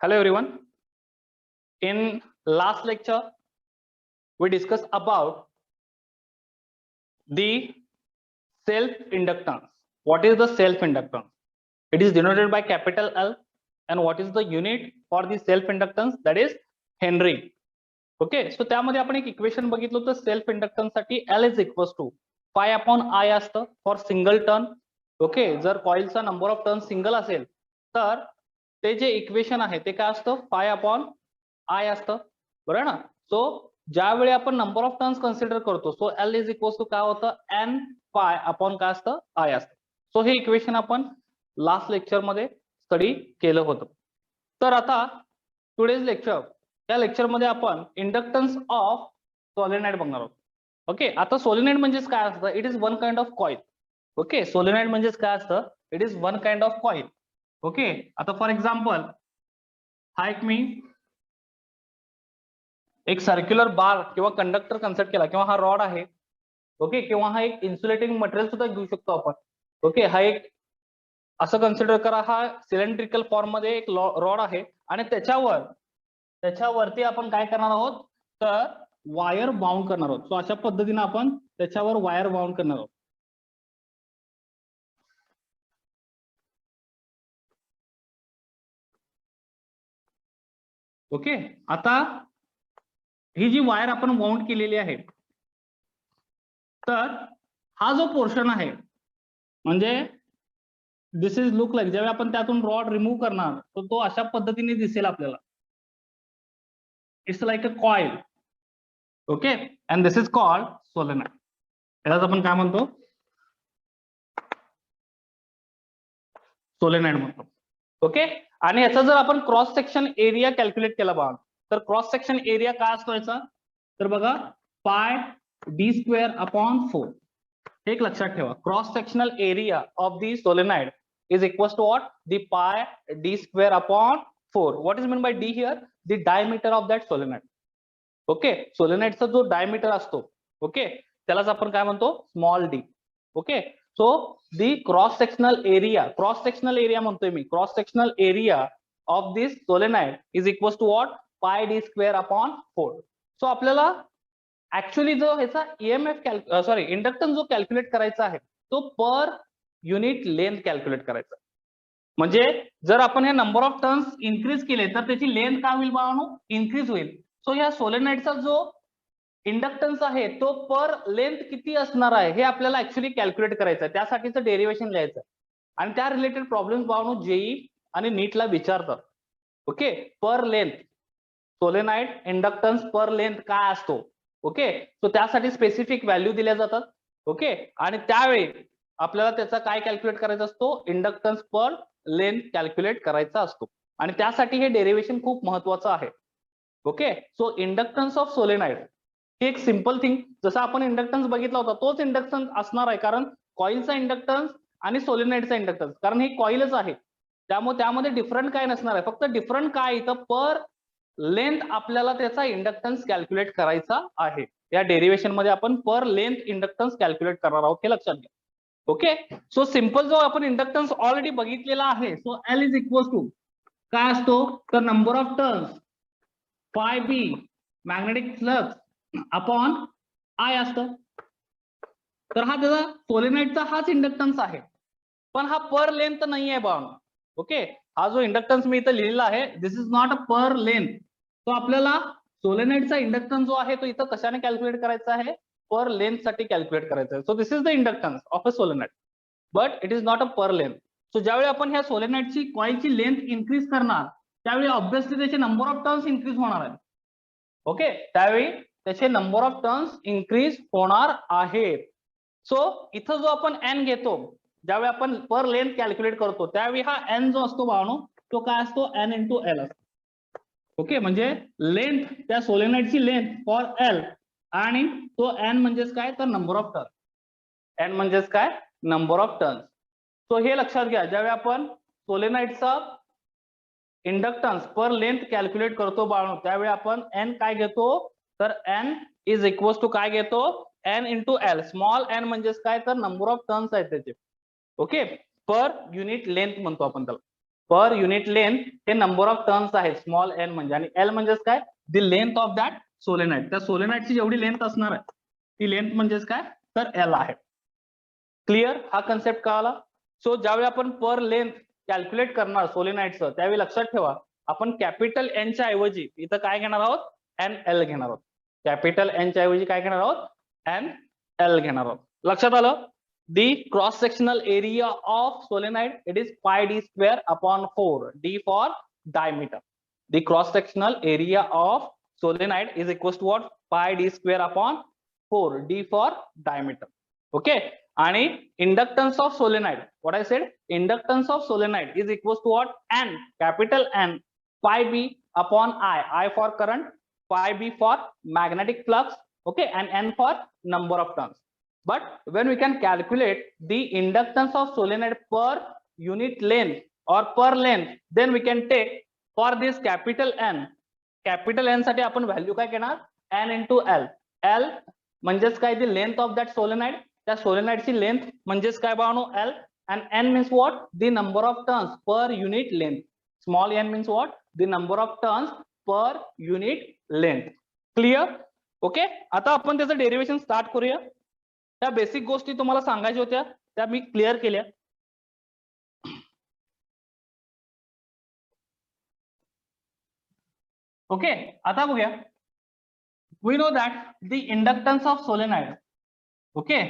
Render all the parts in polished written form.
Hello everyone. In last lecture, we discussed about the self-inductance. What is the self-inductance? It is denoted by capital L, and what is the unit for the self-inductance? That is Henry. Okay, so त्यामध्ये आपण एक equation बघितलं होतं self inductance साठी L is equals to phi upon I असतं for single turn. Okay, जर कॉइलचा number of turn single असेल तर ते जे इक्वेशन आहे ते काय असतं पाय अपॉन आय असतं, बरोबर ना. सो ज्यावेळी आपण नंबर ऑफ टर्न्स कन्सिडर करतो so L is equals to काय होतं एन पाय अपॉन काय असतं आय असतं. सो हे इक्वेशन आपण लास्ट लेक्चर मध्ये स्टडी केलं होतं. तर आता टुडेज लेक्चर, या लेक्चर मध्ये आपण इंडक्टन्स ऑफ सोलेनॉइड बघणार आहोत. ओके, आता सोलेनॉइड म्हणजेच काय असतं? It is one kind of coil. Okay, solenoid म्हणजेच काय असतं? It is one kind of coil. Okay, आता फॉर एक्झाम्पल हा एक सर्क्युलर बार किंवा कंडक्टर कन्सिडर केला किंवा हा रॉड आहे. ओके, किंवा हा एक इन्सुलेटिंग मटेरियल सुद्धा घेऊ शकतो आपण. ओके, हा एक असं कन्सिडर करा, हा सिलेंड्रिकल फॉर्म मध्ये एक रॉड आहे आणि त्याच्यावरती आपण काय करणार आहोत तर वायर बाउंड करणार आहोत. सो अशा पद्धतीने आपण त्याच्यावर वायर बाउंड करणार आहोत. ओके, आता ही जी वायर आपण बाउंड केलेली आहे तर हा जो पोर्शन आहे म्हणजे दिस इज लुक लाईक, ज्यावेळी आपण त्यातून रॉड रिमूव्ह करणार तर तो अशा पद्धतीने दिसेल आपल्याला. It's like a coil. Okay, and this is called solenoid. यालाच आपण काय म्हणतो? सोलेनॉइड म्हणतो. ओके, आणि याचा जर आपण क्रॉस सेक्शन एरिया कॅल्क्युलेट केला बघा तर क्रॉस सेक्शन एरिया काय असतो याचा तर बघा पाय डी स्क्वेअर अपॉन 4. एक लक्षात ठेवा, cross sectional area of the solenoid is equals to what? The pi d square upon 4. What is meant by d here? The diameter of that solenoid. Okay, सोलेनॉइडचा जो डायमीटर असतो okay त्यालाच आपण काय म्हणतो small D. Okay, so the cross sectional area म्हणतोय मी, cross sectional area of this solenoid is equals to what pi D square upon 4. So आपल्याला ऍक्च्युअली जो ह्याचा ईएमएफ इंडक्टन्स जो कॅल्क्युलेट करायचा आहे तो पर युनिट लेंथ कॅल्क्युलेट करायचा. म्हणजे जर आपण हे नंबर ऑफ टर्न्स इन्क्रीज केले तर त्याची लेंथ काय होईल बाळांनो इन्क्रीज होईल. सो ह्या सोलेनॉइडचा जो इंडक्टन्स आहे तो पर लेंथ किती असणार आहे हे आपल्याला ऍक्च्युअली कॅल्क्युलेट करायचं आहे. त्यासाठीचं डेरिव्हेशन लिहायचं आणि त्या रिलेटेड प्रॉब्लेम बाळांनो जेई आणि नीटला विचारतात. ओके, पर लेंथ सोलेनॉइड इंडक्टन्स पर लेंथ काय असतो. ओके, सो त्यासाठी स्पेसिफिक व्हॅल्यू दिल्या जातात. ओके, आणि त्यावेळी आपल्याला त्याचा काय कॅल्क्युलेट करायचा असतो इंडक्टन्स पर लेंथ कॅल्क्युलेट करायचा असतो आणि त्यासाठी हे डेरिव्हेशन खूप महत्वाचं आहे. Okay, so inductance of solenoid ही एक सिंपल थिंग, जसं आपण इंडक्टन्स बघितला होता तोच इंडक्टन्स असणार आहे कारण कॉइलचा इंडक्टन्स आणि सोलेनॉइडचा इंडक्टन्स, कारण हे कॉइलच आहे त्यामुळे त्यामध्ये डिफरंट काय नसणार आहे. फक्त डिफरंट काय इथं पर लेंथ आपल्याला त्याचा इंडक्टन्स कॅल्क्युलेट करायचा आहे. या डेरिव्हेशन मध्ये आपण पर लेंथ इंडक्टन्स कॅल्क्युलेट करणार आहोत हे लक्षात घ्या. ओके, सो सिंपल जो आपण इंडक्टन्स ऑलरेडी बघितलेला आहे so L is equals to काय असतो तर number of turns phi B magnetic flux upon I असतं. तर हा त्याचा सोलेनॉइडचा हाच इंडक्टन्स आहे पण हा पर लेंथ नाही आहे बाळा. ओके, हा जो इंडक्टन्स मी इथं लिहिलेला आहे this is not a per length. तो आपल्याला सोलेनॉइडचा इंडक्टन्स जो आहे तो इथं कशाने कॅल्क्युलेट करायचा आहे पर लेंथ साठी कॅल्क्युलेट करायचं आहे. So this is the inductance of a solenoid but it is not a per length. So ज्यावेळी आपण ह्या सोलेनॉइडची कॉइलची लेंथ इन्क्रीज करणार त्यावेळी ऑब्व्हियसली त्याचे नंबर ऑफ टर्न्स इन्क्रीज होणार आहेत. ओके, त्यावेळी त्याचे नंबर ऑफ टर्न्स इन्क्रीज होणार आहेत. सो इथं जो आपण एन घेतो ज्यावेळी आपण पर लेंथ कॅल्क्युलेट करतो त्यावेळी हा एन जो असतो बाळांनो तो काय असतो एन इंटू एल असतो. ओके, म्हणजे लेंथ त्या सोलेनॉइडची लेंथ फॉर एल आणि तो एन म्हणजेच काय तर नंबर ऑफ टर्न. एन म्हणजेच काय नंबर ऑफ टर्न्स. सो हे लक्षात घ्या, ज्यावेळी आपण सोलेनॉइडचा इंडक्टन्स पर लेंथ कॅल्क्युलेट करतो बाळांनो त्यावेळी आपण एन काय घेतो तर एन इज इक्वल्स टू काय घेतो N into L. Small N म्हणजेच काय तर नंबर ऑफ टर्न्स आहेत त्याचे. ओके, पर युनिट लेंथ म्हणतो आपण त्याला. पर युनिट लेंथ हे नंबर ऑफ टर्न्स आहे स्मॉल एन म्हणजे, आणि एल म्हणजेच काय, the length of that solenoid. त्या सोलेनाइडची जेवढी लेंथ असणार आहे ती लेंथ म्हणजेच काय, तर एल आहे. क्लिअर, हा कन्सेप्ट कळाला. सो ज्यावेळी आपण पर लेंथ कॅल्क्युलेट करणार सोलेनाइडचं त्यावेळी लक्षात ठेवा आपण कॅपिटल एनच्या ऐवजी इथं काय घेणार आहोत, एन एल घेणार आहोत. कॅपिटल एनच्या ऐवजी काय घेणार आहोत, एन एल घेणार आहोत. लक्षात आलं. The cross sectional area of solenoid, it is pi d square upon 4, d for diameter. The cross sectional area of solenoid is equals to what, pi d square upon 4, d for diameter. Okay, आणि inductance of solenoid, what I said, inductance of solenoid is equals to what, n, capital N, pi b upon I for current, pi b for magnetic flux, okay, and n for number of turns. But when we can calculate the inductance of solenoid per unit length or per length, then we can take for this capital N साठी आपण value काय घेणार, n into L. L म्हणजेच काय, the length of that solenoid, त्या सोलेनाइडची length म्हणजेच काय बाळांनो, L, and n means what, the number of turns per unit length. Small n means what, the number of turns per unit length. Clear? Okay, आता आपण त्याचं derivation start करूया. त्या basic गोष्टी तुम्हाला सांगायच्या होत्या त्या मी क्लिअर केल्या. ओके, आता बघूया. We know that the inductance of solenoid. Okay,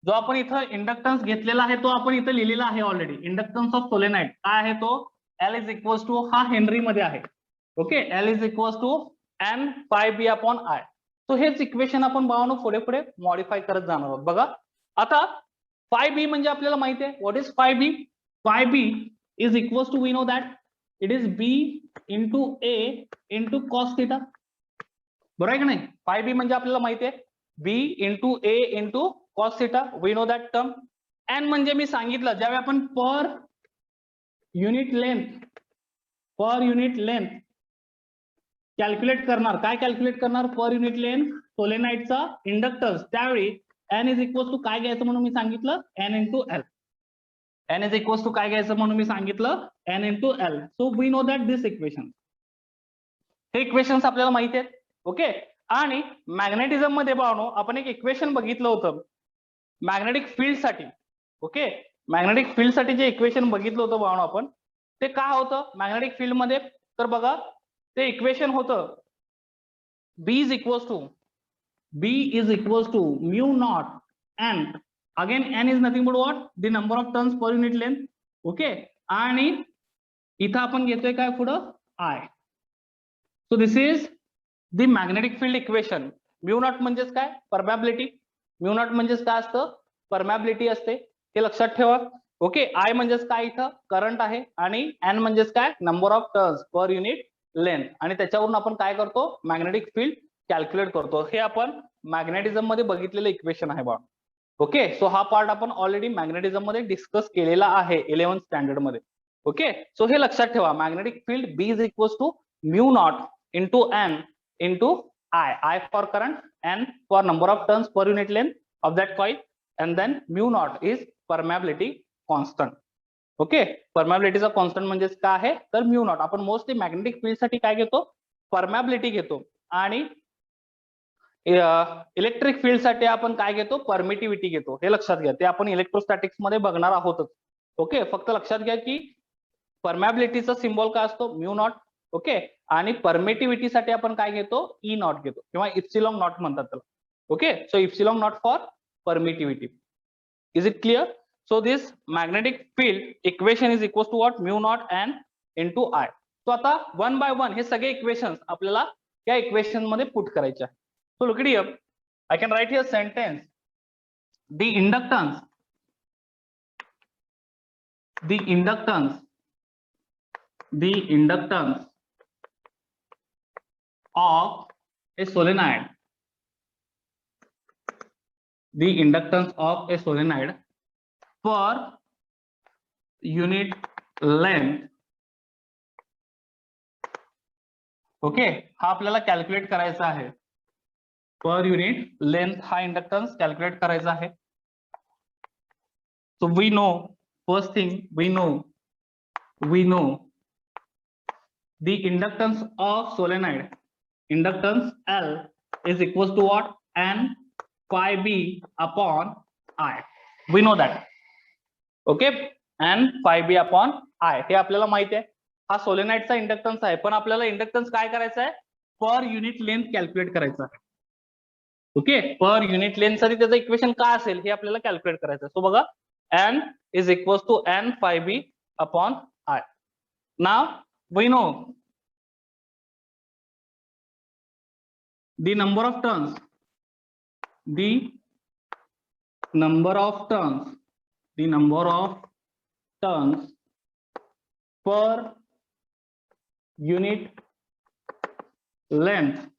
जो आपण इथं इंडक्टन्स घेतलेला आहे तो आपण इथं लिहिलेला आहे ऑलरेडी. इंडक्टन्स ऑफ सोलेनाइड काय आहे तो, एल इज इक्वल्स टू, हा हेनरी मध्ये आहे. Okay, L is equals to N phi B upon I. So हेच इक्वेशन आपण बाळांनो पुढे पुढे मॉडिफाय करत जाणार आहोत. बघा आता फाय बी म्हणजे आपल्याला माहिती आहे, what is phi B. Phi B is equals to, we know that it is B into A into cos theta. बरोबर आहे की नाही. फाय बी म्हणजे आपल्याला माहिती आहे B into A into cos theta, we know that term. N म्हणजे मी सांगितलं ज्यावेळी आपण पर युनिट लेंथ कॅल्क्युलेट करणार, काय कॅल्क्युलेट करणार, पर युनिट लेंथ सोलेनाइडचा इंडक्टन्स, त्यावेळी n इज इक्वल्स टू काय घ्यायचं म्हणून मी सांगितलं, n into L. n is equals to काय घ्यायचं म्हणून मी सांगितलं, n into L. So we know that this equation, हे इक्वेशन्स आपल्याला माहिती आहेत. ओके, आणि मॅग्नेटिझम मध्ये पाहणो आपण एक इक्वेशन बघितलं होतं मॅग्नेटिक फील्ड साठी. ओके, मॅग्नेटिक फील्ड साठी जे इक्वेशन बघितलं होतं पाहणो आपण, ते काय होतं मॅग्नेटिक फील्ड मध्ये, तर बघा ते इक्वेशन होतं B is equals to mu naught n. Again n is nothing but what, the number of turns per unit length. Okay, आणि इथं आपण घेतोय काय पुढं, I. So this is the magnetic field equation. Mu naught म्हणजेच काय, permeability. Mu naught म्हणजेच काय असतं, परमॅबिलिटी असते, हे लक्षात ठेवा. ओके, I म्हणजेच काय, इथं करंट आहे, आणि n म्हणजेच काय, number of turns per unit length, आणि त्याच्यावरून आपण काय करतो, मॅग्नेटिक फील्ड कॅल्क्युलेट करतो. हे आपण मॅग्नेटिझम मध्ये बघितलेलं इक्वेशन आहे बा. ओके, सो हा पार्ट आपण ऑलरेडी मॅग्नेटिझम मध्ये डिस्कस केलेला आहे 11th स्टँडर्ड मध्ये. ओके, सो हे लक्षात ठेवा, magnetic field B is equals to mu not into n into I for current, n for number of turns per unit length of that coil, and then mu naught is permeability constant. Okay, परमॅबिलिटीचा constant म्हणजे काय आहे, तर mu naught. आपण mostly magnetic field साठी काय घेतो, permeability घेतो, आणि इलेक्ट्रिक फील्ड साठी आपण काय घेतो, परमिटिव्हिटी घेतो. हे लक्षात घ्या, ते आपण इलेक्ट्रोस्टॅटिक्स मध्ये बघणार आहोतच. ओके, फक्त लक्षात घ्या की परमॅबिलिटीचा सिम्बॉल काय असतो, म्यू नॉट. ओके, आणि परमिटिव्हिटी साठी आपण काय घेतो, ई नॉट घेतो, किंवा इप्सिलॉन नॉट म्हणतात त्याला. Okay, so epsilon not for permittivity. Is it clear? So this magnetic field equation is equals to what, mu naught n into I. So आता वन बाय वन हे सगळे equations आपल्याला या equation मध्ये put करायचे आहे. So look at here, I can write here sentence, the inductance of a solenoid, the inductance of a solenoid per unit length. Okay, हा आपल्याला कॅल्क्युलेट करायचा आहे, पर युनिट लेंथ हा इंडक्टन्स कॅल्क्युलेट करायचा आहे. So we know, first thing we know we know the inductance of solenoid, inductance L is equals to what? N phi B upon I. We know that. Okay, N phi B upon I हे आपल्याला माहिती आहे. हा सोलेनाइडचा inductance आहे, पण आपल्याला inductance काय करायचं आहे? पर युनिट लेंथ कॅल्क्युलेट करायचं आहे. ओके, पर युनिट लेंथ साठी त्याचं इक्वेशन काय असेल हे आपल्याला कॅल्क्युलेट करायचं आहे. सो बघा, N is equals to N phi B upon I. Now we know the number of turns, the number of turns, the number of turns per unit length,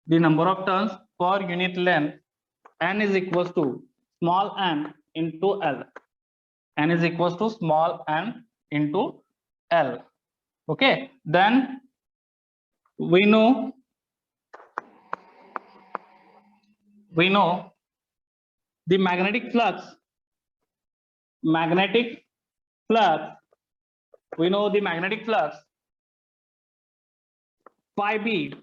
the number of turns per unit length, N is equals to small n into L. N is equals to small n into L. Okay, then we know the magnetic flux, we know the magnetic flux phi B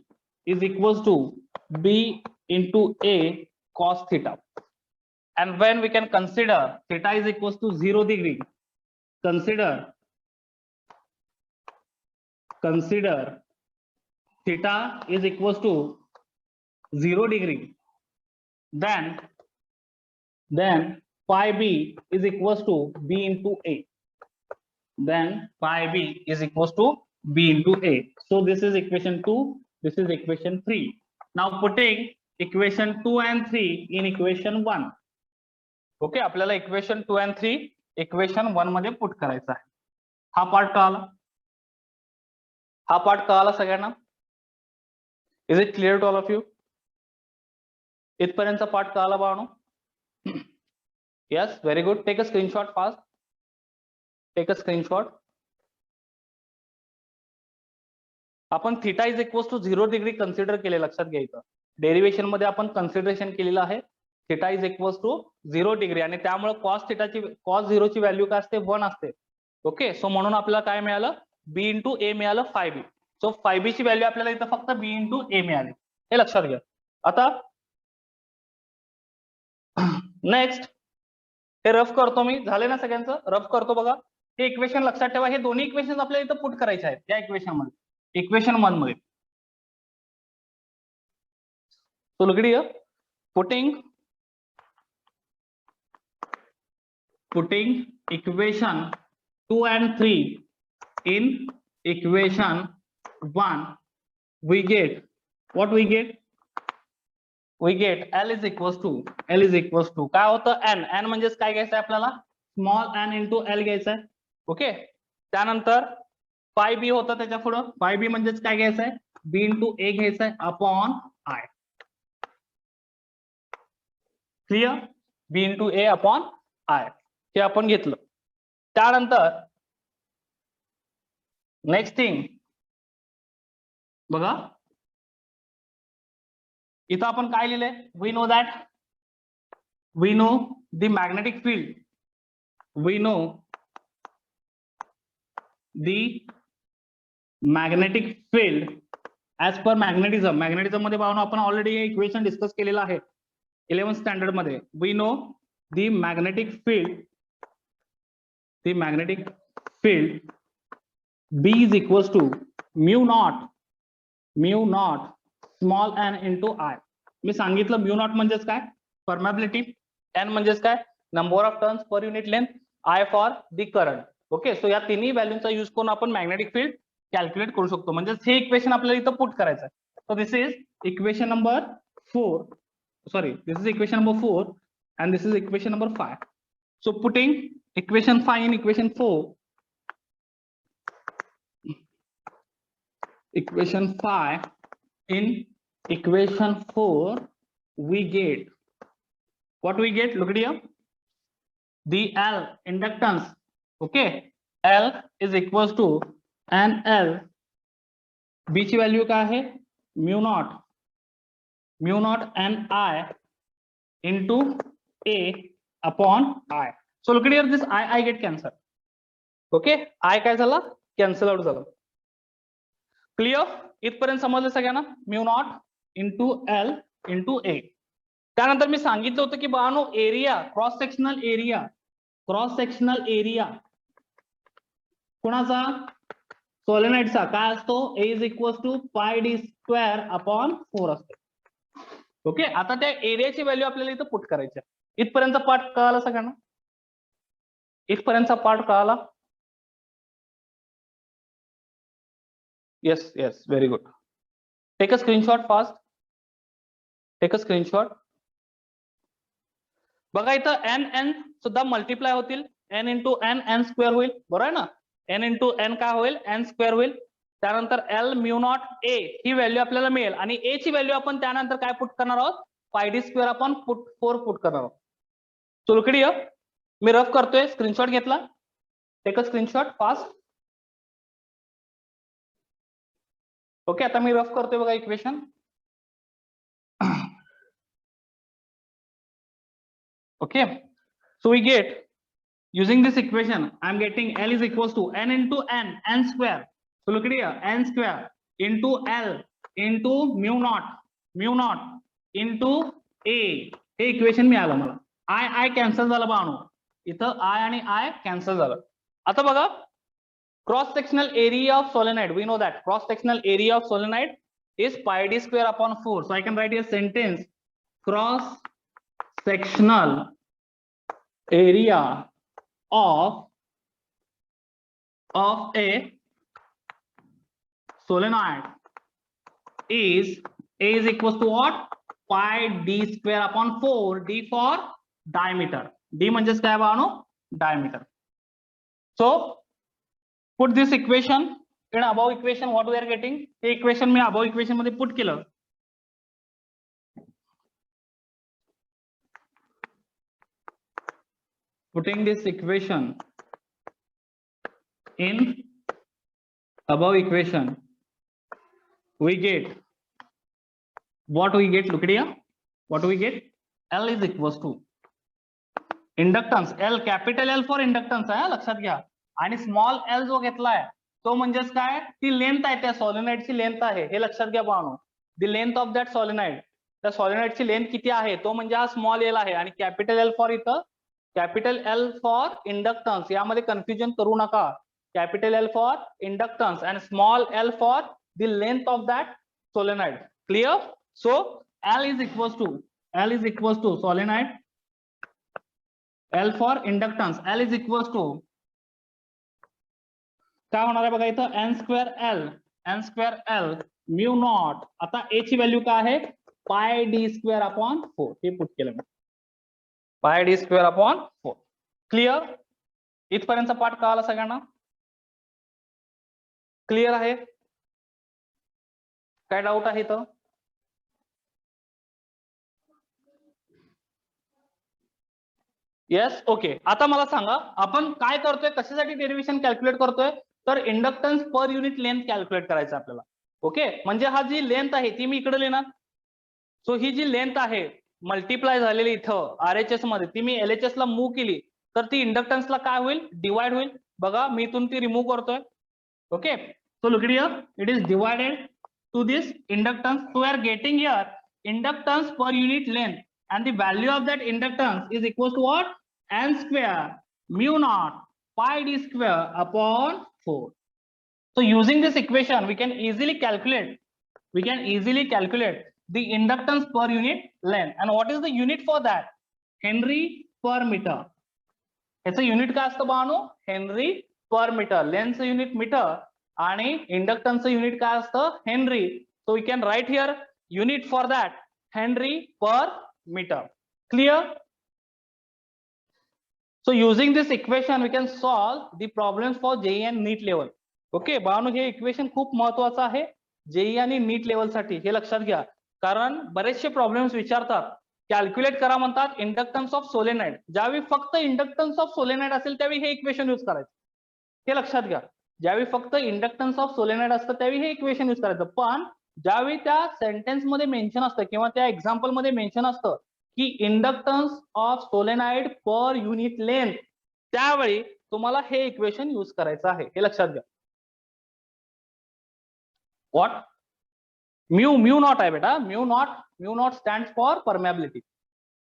is equals to B into A cos theta. And when we can consider theta is equals to 0 degree, consider theta is equals to 0 degree, then phi B is equals to B into A. Then phi B is equals to B into A. So this is equation 2, this is equation 3. Now putting equation 2 and 3 in equation 1. Okay, आपल्याला equation 2 and 3 equation 1 मध्ये put करायचा आहे. हा part कळाला सगळ्यांना? Is it clear to all of you? इथपर्यंतचा part कळाला बाळांनो? Yes, very good. Take a screenshot fast, take a screenshot. आपण theta is equals to 0 degree consider केले, लक्षात घ्यायचं. डेरिवेशन मध्ये आपण कन्सिडरेशन केलेलं आहे theta is equals to 0 degree, आणि त्यामुळे कॉस 0 ची व्हॅल्यू काय असते? 1 असते. ओके, सो म्हणून आपल्याला काय मिळालं? बी इंटू ए मिळालं फाय बी. सो फाय बी ची व्हॅल्यू आपल्याला इथं फक्त बी इंटू ए मिळाली, हे लक्षात घ्या. आता नेक्स्ट हे रफ करतो मी, झाले ना सगळ्यांचं? रफ करतो बघा. हे इक्वेशन लक्षात ठेवा, हे दोन्ही इक्वेशन आपल्याला इथं पुट करायचे आहेत या इक्वेशन मध्ये, इक्वेशन 1 मध्ये. So look here, putting equation 2 and 3 in equation 1, we get what? We get L is equals to काय होतं? N. N म्हणजेच काय घ्यायचं आहे आपल्याला? स्मॉल n इंटू L घ्यायचं आहे. ओके, त्यानंतर फाय बी होतं त्याच्या पुढं. फाय बी म्हणजेच काय घ्यायचं आहे? बी इंटू ए घ्यायचं आहे upon I. Clear? B into A upon I हे आपण घेतलं. त्यानंतर नेक्स्ट थिंग बघा, इथं आपण काय लिहिलंय? We know the magnetic field, we know the magnetic field as per magnetism. Magnetism मध्ये पाहून आपण ऑलरेडी हे इक्वेशन डिस्कस केलेलं आहे 11th स्टँडर्ड मध्ये. We know the magnetic field B is equals to mu naught small n into I. मी सांगितलं mu naught म्हणजेच काय? परमेबिलिटी. n म्हणजेच काय? Number of turns per unit length. I for the current. Okay, so या तिन्ही व्हॅल्यूचा use करून आपण magnetic field calculate करू शकतो. म्हणजे हे इक्वेशन आपल्याला इथं पुट करायचं आहे. So this is equation number 4, sorry, this is equation number 4 and this is equation number 5. So putting equation 5 in equation 4, equation 5 in equation 4, we get what? We get, look at here, the L inductance. Okay, L is equals to NL. B ची value काय आहे? Mu naught NI into A upon I. So look at here, this I get cancelled. Okay, I काय झाला, cancel out झालं. Clear, इथपर्यंत समजलं सगळ्यांना. Mu not into L into A. त्यानंतर मी सांगितलं होतं की बाळांनो एरिया, क्रॉस सेक्शनल एरिया कोणाचा, सोलेनाइडचा काय असतो, A is equal to pi D square upon 4 असतो. ओके, आता त्या एरियाची व्हॅल्यू आपल्याला इथं पुट करायची. इथपर्यंत पार्ट कळाला सगळ्यांना, इथपर्यंतचा पार्ट कळाला. Yes yes, very good. Take a screenshot fast, take a screenshot. बघा इथं एन एन सुद्धा मल्टिप्लाय होतील, N into N N square होईल, बरोबर आहे ना. एन इंटू एन काय होईल, एन स्क्वेअर होईल. त्यानंतर L mu not a he value आपल्याला मिळेल आणि ए ची व्हॅल्यू आपण त्यानंतर काय पुट करणार आहोत, पाय डी स्क्वेअर आपण 4 पुट करणार आहोत. चुलकडी मी रफ करतोय, स्क्रीनशॉट घेतला, take a screenshot fast. Okay, आता मी रफ करतोय बघा equation. Okay, so we get, using this equation I am getting L is equals to n into n, n square. So look at here, n square into L into mu naught into a. हे equation मिळालं मला. I cancel झालं बाळांनो, इथं I आणि I cancel झालं. आता बघा, cross sectional area of solenoid, we know that cross sectional area of solenoid is pi d square upon 4. So I can write here sentence, cross sectional area of a solenoid is A is equals to what, pi d square upon 4, d for diameter, d म्हणजेच काय बाळांनो, diameter. So put this equation in above equation, what we are getting, हे equation मी above equation मध्ये put केलं. Putting this equation in above equation, we get what we get. Look at here, what we get, L is equals to inductance, L capital L for inductance आहे, लक्षात घ्या. आणि small L जो घेतलाय तो म्हणजेच काय, ती लेंथ आहे, त्या सॉलिनॉइडची लेंथ आहे, हे लक्षात घ्या पाहणं. The length of that solenoid, त्या सॉलिनॉइडची लेंथ किती आहे तो म्हणजे हा स्मॉल एल आहे. आणि कॅपिटल एल फॉर इथं, कॅपिटल एल फॉर इंडक्टन्स, यामध्ये कन्फ्युजन करू नका. Capital L for inductance and small L for the length of that solenoid. Clear. So L is equals to solenoid, L for inductance, L is equals to काय होणार आहे बघा इथं, N square L mu not. आता A ची value काय आहे, पाय डी स्क्वेअर अपॉन 4, हे पुट केलं मी, pi D square upon 4. Clear. इथपर्यंतचा पार्ट कळाला सगळ्यांना, क्लिअर आहे, काय डाऊट आहे इथं. Yes, okay. आता मला सांगा आपण काय करतोय, कशासाठी डेरिव्हेशन कॅल्क्युलेट करतोय, तर inductance per unit length calculate करायचं आपल्याला. ओके, म्हणजे हा जी लेंथ आहे ती मी इकडे लिहिणार. सो ही जी लेंथ आहे मल्टिप्लाय झालेली इथं RHS मध्ये, ती मी LHS ला मूव्ह केली तर ती इंडक्टन्सला काय होईल, डिवाइड होईल. बघा मी इथून ती रिमूव्ह करतोय. Okay, so look it here, it is divided to this inductance. So we are getting here inductance per unit length and the value of that inductance is equal to what, n square mu naught pi d square upon 4. So using this equation we can easily calculate the inductance per unit length. And what is the unit for that, Henry per meter. याचं unit काय असतं बाळांनो, henry per metre. लेंथचं unit metre आणि इंडक्टन्सचं unit काय असतं, henry. So we can write here unit for that, henry per meter. Clear. So using this equation we can solve the problems for JEE and NEET level. Okay बाळांनो, हे equation खूप महत्वाचं आहे JEE आणि NEET level साठी, हे लक्षात घ्या. कारण बरेचसे प्रॉब्लेम्स विचारतात, कॅल्क्युलेट करा म्हणतात इंडक्टन्स ऑफ सोलेनाइड. ज्यावेळी फक्त इंडक्टन्स ऑफ सोलेनाइड असेल त्यावेळी हे इक्वेशन यूज करायचं, हे लक्षात घ्या. ज्यावेळी फक्त इंडक्टन्स ऑफ सोलेनाइड असतं त्यावेळी हे इक्वेशन यूज करायचं. पण ज्यावेळी त्या सेंटेन्स मध्ये मेन्शन असतं किंवा त्या एक्झाम्पल मध्ये मेन्शन असतं की inductance of solenoid per unit length, त्यावेळी तुम्हाला हे इक्वेशन यूज करायचं आहे, हे लक्षात घ्या. व्हॉट? म्यू नॉट आहे बेटा, mu naught stands for permeability.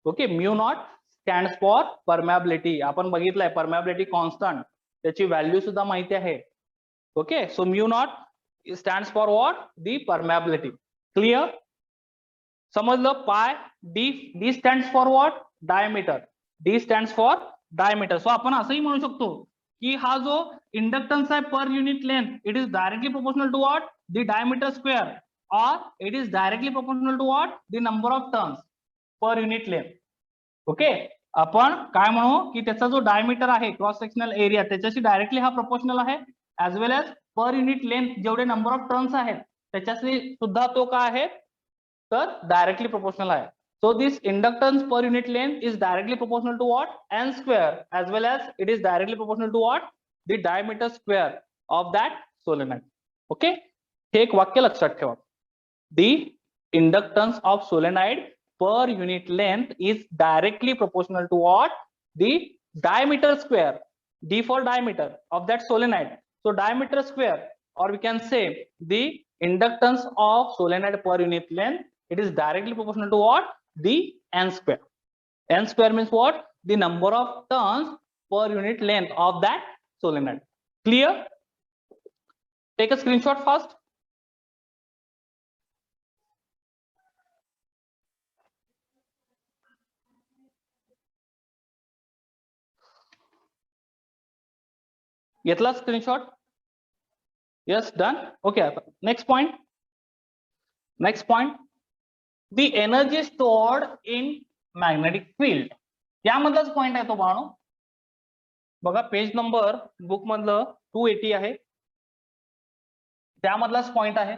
Okay, mu naught stands for permeability. आपण बघितलंय परमॅबिलिटी कॉन्स्टंट, त्याची व्हॅल्यू सुद्धा माहिती आहे. Okay, so mu naught stands for what? The permeability. Clear? समजलं? Pi D stands for what? Diameter. D stands for diameter. So आपण असंही म्हणू शकतो की हा जो इंडक्टन्स आहे per unit length, it is directly proportional to what? The diameter square, or it is directly proportional to what? The number of turns per unit length. Okay, आपण काय म्हणू की त्याचा जो डायमीटर आहे क्रॉस सेक्शनल एरिया त्याच्याशी directly हा proportional आहे, as well as per unit length जेवढे नंबर ऑफ टर्न्स आहेत त्याच्याशी सुद्धा तो काय आहे तर डायरेक्टली प्रोपोर्शनल आहे. So this inductance per unit length is directly proportional to what? N square, as well as it is directly proportional to what? The diameter square of that solenoid. Okay, हे एक वाक्य लक्षात ठेवा. The inductance of solenoid per unit length is directly proportional to what? The diameter square, D for diameter of that solenoid. So diameter square, or we can say the inductance of solenoid per unit length, it is directly proportional to what? The N square. N square means what? The number of turns per unit length of that solenoid. Clear? Take a screenshot first. घेतला screenshot? Yes, done. Okay, next point. The energy stored in magnetic field. यामधलाच point आहे तो बाळांनो. बघा page number book मधलं 280 आहे, त्यामधलाच point आहे.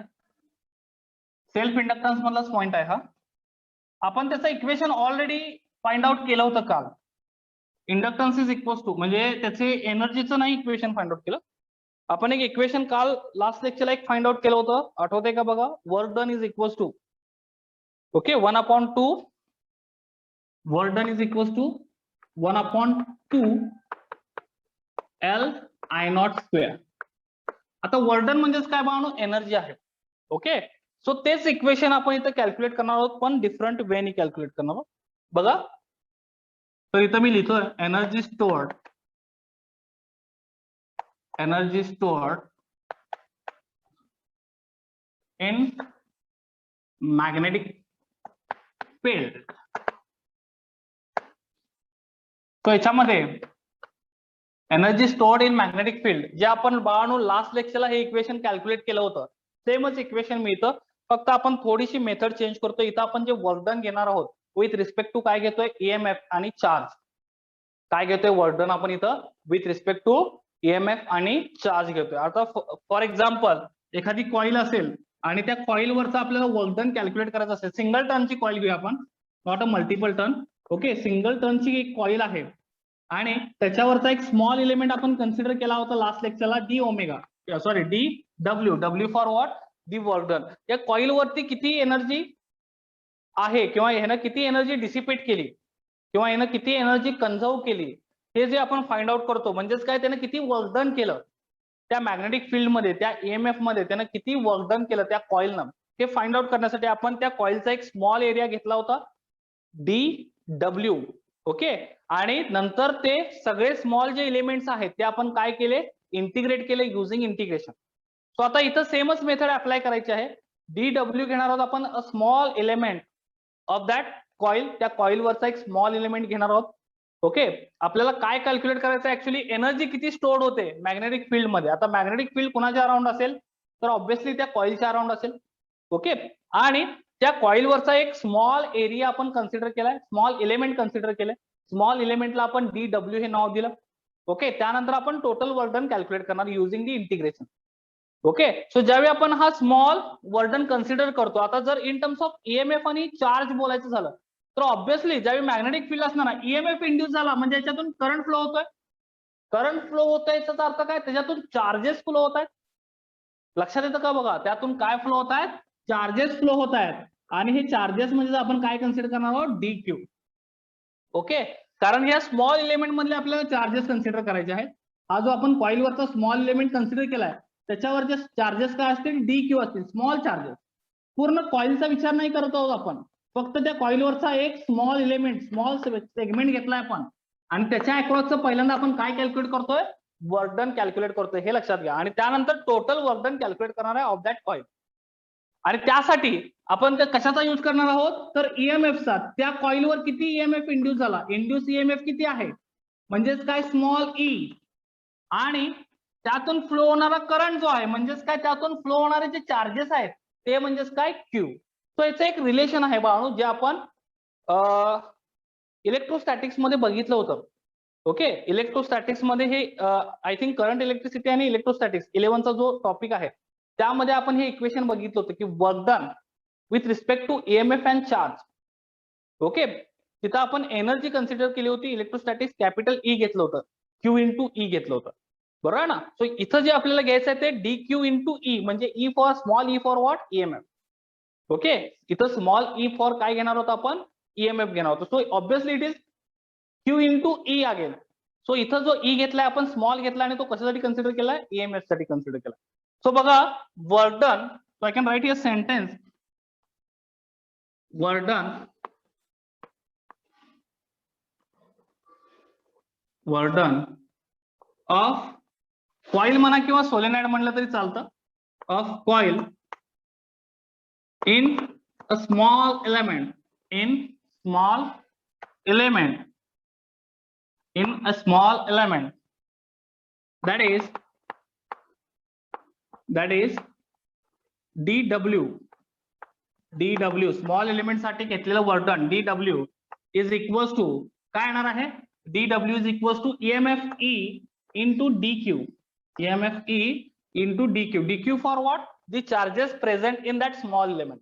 Self inductance मधलाच point आहे हा. आपण त्याचं इक्वेशन ऑलरेडी फाइंड आउट केलं होतं काल. इंडक्टन्स इज इक्वल्स टू, म्हणजे त्याचे एनर्जीचं नाही इक्वेशन फाइंड आउट केलं आपण. एक इक्वेशन काल लास्ट लेक्चरला एक फाइंड आउट केलं होतं, आठवतंय का बघा? Work done is equals to, okay, 1/2 work done is equals to 1/2 L/I0 square. आता वर्क डन म्हणजेच काय बाळांनो? एनर्जी आहे. ओके, सो तेच इक्वेशन आपण इथं कॅल्क्युलेट करणार आहोत, पण डिफरंट वेनी कॅल्क्युलेट करणार आहोत. बघा, तर इथं मी लिहितोय energy stored in magnetic field. तो याच्यामध्ये energy stored in magnetic field जे आपण बाळांनो लास्ट लेक्चरला हे इक्वेशन कॅल्क्युलेट केलं होतं, सेमच इक्वेशन मिळतं, फक्त आपण थोडीशी मेथड चेंज करतो. इथं आपण जे वर्क डन घेणार आहोत विथ रिस्पेक्ट टू काय घेतोय? EMF आणि चार्ज. काय घेतोय वर्क डन आपण इथं? विथ रिस्पेक्ट टू EMF आणि चार्ज घेतोय. आता फॉर एक्झाम्पल एखादी कॉईल असेल आणि त्या कॉईलवरचा आपल्याला वर्क डन कॅल्क्युलेट करायचं असेल, सिंगल टर्नची कॉईल घेऊया आपण, not a multiple turn. Okay, single टर्नची एक कॉईल आहे आणि त्याच्यावरचा एक स्मॉल एलिमेंट आपण कन्सिडर केला होता लास्ट लेक्चरला, DW for what? The work done. या कॉईल वरती किती एनर्जी आहे किंवा ह्यानं किती एनर्जी डिसिपेट केली किंवा ह्यानं किती एनर्जी कन्झर्व केली, हे जे आपण फाइंड आउट करतो, म्हणजेच काय त्यानं किती वर्क डन केलं त्या मॅग्नेटिक फील्ड मध्ये, त्या EMF मध्ये त्यानं किती वर्क डन केलं त्या कॉईलनं, हे फाइंड आउट करण्यासाठी आपण त्या कॉईलचा एक स्मॉल एरिया घेतला होता DW. ओके, आणि नंतर ते सगळे स्मॉल जे एलिमेंट्स आहेत ते आपण काय केले? इंटिग्रेट केले युझिंग इंटिग्रेशन. सो आता इथं सेमच मेथड अप्लाय करायची आहे. DW घेणार आहोत आपण, a small element of that coil, त्या कॉईल वरचा एक स्मॉल एलिमेंट घेणार आहोत. ओके, आपल्याला काय कॅल्क्युलेट करायचं? ऍक्च्युली एनर्जी किती स्टोर्ड होते मॅग्नेटिक फील्ड मध्ये. आता मॅग्नेटिक फील्ड कुणाच्या अराउंड असेल तर ऑब्व्हियसली त्या कॉईलच्या अराउंड असेल. ओके, आणि त्या कॉईल वरचा एक स्मॉल एरिया आपण कन्सिडर केलाय, स्मॉल एलिमेंट कन्सिडर केलंय. स्मॉल एलिमेंटला आपण DW हे नाव दिलं. ओके, त्यानंतर आपण टोटल वर्क डन कॅल्क्युलेट करणार युझिंग दी इंटिग्रेशन. ओके, सो ज्यावेळी आपण हा स्मॉल वर्क डन कन्सिडर करतो, आता जर इन टर्म्स ऑफ EMF आणि चार्ज बोलायचं झालं तर ऑब्व्हियसली ज्यावेळी मॅग्नेटिक फील्ड असणार ना, EMF इंड्यूस झाला म्हणजे याच्यातून करंट फ्लो होतोय. करंट फ्लो होतोय याचा अर्थ काय? त्याच्यातून चार्जेस फ्लो होत आहेत. लक्षात येतं का? बघा, त्यातून काय फ्लो होत आहेत? चार्जेस फ्लो होत आहेत. आणि हे चार्जेस म्हणजे आपण काय कन्सिडर करणार आहोत? DQ. ओके, कारण या स्मॉल एलिमेंट मधले आपल्याला चार्जेस कन्सिडर करायचे आहेत. हा जो आपण कॉइलवरचा स्मॉल एलिमेंट कन्सिडर केलाय त्याच्यावर जे चार्जेस काय असतील डी क्यू असतील, स्मॉल चार्जेस. पूर्ण कॉइलचा विचार नाही करत आहोत आपण, फक्त त्या कॉइलवरचा एक स्मॉल एलिमेंट, स्मॉल सेगमेंट घेतलाय आपण आणि त्याच्या अक्रॉसचं पहिल्यांदा आपण काय कॅल्क्युलेट करतोय, वर्क डन कॅल्क्युलेट करतोय, हे लक्षात घ्या. आणि त्यानंतर टोटल वर्क डन कॅल्क्युलेट करणार आहे ऑफ दॅट कॉइल. आणि त्यासाठी आपण कशाचा यूज करणार आहोत, तर ईएमएफचा. त्या कॉइलवर किती ईएमएफ इंड्यूस झाला, इंड्यूस ईएमएफ किती आहे, म्हणजेच काय स्मॉल ई, आणि त्यातून फ्लो होणारा करंट जो आहे, म्हणजेच काय त्यातून फ्लो होणारे जे चार्जेस आहेत ते म्हणजेच काय क्यू. सो याचं एक रिलेशन आहे बाळू, जे आपण इलेक्ट्रोस्टॅटिक्स मध्ये बघितलं होतं. ओके, इलेक्ट्रोस्टॅटिक्स मध्ये हे आय थिंक करंट इलेक्ट्रिसिटी आणि इलेक्ट्रोस्टॅटिक्स 11चा जो टॉपिक आहे त्यामध्ये आपण हे इक्वेशन बघितलं होतं की work done with respect to EMF and charge. Okay, तिथं आपण एनर्जी कन्सिडर केली होती, इलेक्ट्रोस्टॅटिक्स कॅपिटल ई घेतलं होतं, क्यू इंटू ई घेतलं होतं, बरोबर आहे ना. सो इथं जे आपल्याला घ्यायचं आहे ते डी क्यू इंटू ई, म्हणजे E for small E for what, EMF. Okay, इथं स्मॉल ई फॉर काय घेणार होतो आपण, ईएमएफ घेणार होतो. So obviously it is Q into E again. So इथं जो ई घेतलाय आपण, स्मॉल घेतला आणि तो कशासाठी कन्सिडर केलाय, ईएमएफ साठी कन्सिडर केलाय. सो बघा, work done, so I can write here sentence, work done, work done of coil म्हणा किंवा सोलेनॉइड म्हणलं तरी चालतं, of coil in a small element, in small element, in a small element, that is dw, dw small element साठी घेतलेलं work done dw is equals to काय येणार आहे, dw is equals to emf e into dq, emf e into dq, dq for what, the charges present in that small element.